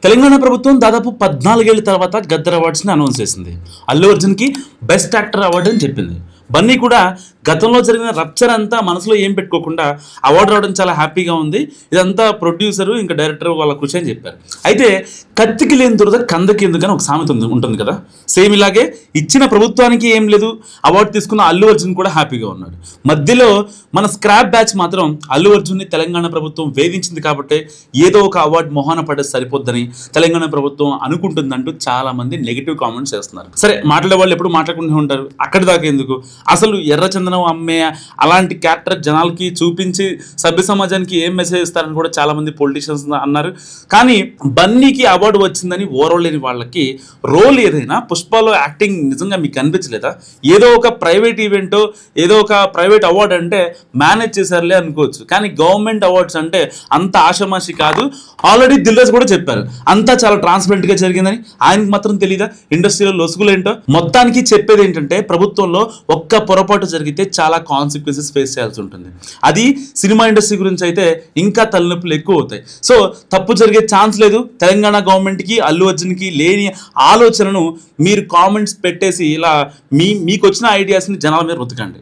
తెలంగాణ ప్రభుత్వం దాదాపు 14 ఏళ్ల తర్వాత గద్దర్ అవార్డ్స్ని అనౌన్స్ చేసింది. అల్లు అర్జున్కి బెస్ట్ యాక్టర్ అవార్డు అని చెప్పింది. బన్నీ కూడా గతంలో జరిగిన రప్చర్ అంతా మనసులో ఏం పెట్టుకోకుండా అవార్డు రావడం చాలా హ్యాపీగా ఉంది. ఇదంతా ప్రొడ్యూసరు ఇంకా డైరెక్టర్ వాళ్ళ కృషి అని చెప్పారు. అయితే కత్తికి లేని దురద కందకి ఎందుకని ఒక సామెత ఉంటుంది కదా. సేమ్ ఇలాగే ఇచ్చిన ప్రభుత్వానికి ఏం లేదు, అవార్డు తీసుకున్న అల్లు అర్జున్ కూడా హ్యాపీగా ఉన్నాడు. మధ్యలో మన స్క్రాప్ బ్యాచ్ మాత్రం అల్లు అర్జున్ని తెలంగాణ ప్రభుత్వం వేధించింది కాబట్టి ఏదో ఒక అవార్డు మొహాన పడే సరిపోద్దని తెలంగాణ ప్రభుత్వం అనుకుంటుందంటూ చాలా మంది నెగిటివ్ కామెంట్స్ చేస్తున్నారు. సరే, మాట్లాడే వాళ్ళు ఎప్పుడు మాట్లాడుకుంటూ ఉంటారు, అక్కడి దాకా ఎందుకు. అసలు ఎర్రచందనం అమ్మే అలాంటి క్యారెక్టర్ జనాలకి చూపించి సభ్య సమాజానికి ఏం మెసేజ్ ఇస్తారని కూడా చాలా మంది పొలిటీషియన్స్ అన్నారు. కానీ బన్నీకి అవార్డు వచ్చిందని ఓరవలేని వాళ్ళకి రోల్ ఏదైనా పుష్పలో యాక్టింగ్ నిజంగా మీకు అనిపించలేదా? ఏదో ఒక ప్రైవేట్ ఈవెంటో ఏదో ఒక ప్రైవేట్ అవార్డు అంటే మేనేజ్ చేశారులే అనుకోవచ్చు, కానీ గవర్నమెంట్ అవార్డ్స్ అంటే అంత ఆషమాషి కాదు. ఆల్రెడీ దిల్రాజు కూడా చెప్పారు అంతా చాలా ట్రాన్స్పరెంట్ గా జరిగిందని. ఆయనకు మాత్రం తెలీదా ఇండస్ట్రీలో లొసుగులు ఏంటో? మొత్తానికి చెప్పేది ఏంటంటే ప్రభుత్వంలో ఒక్క పొరపాటు జరిగితే చాలా కాన్సిక్వెన్సెస్ ఫేస్ చేయాల్సి ఉంటుంది. అది సినిమా ఇండస్ట్రీ గురించి అయితే ఇంకా తలనొప్పులు ఎక్కువ అవుతాయి. సో తప్పు జరిగే ఛాన్స్ లేదు. తెలంగాణ గవర్నమెంట్కి అల్లు అర్జున్కి లేని ఆలోచనను మీరు కామెంట్స్ పెట్టేసి ఇలా మీకు వచ్చిన ఐడియాస్ని జనాల మీద రుతకండి.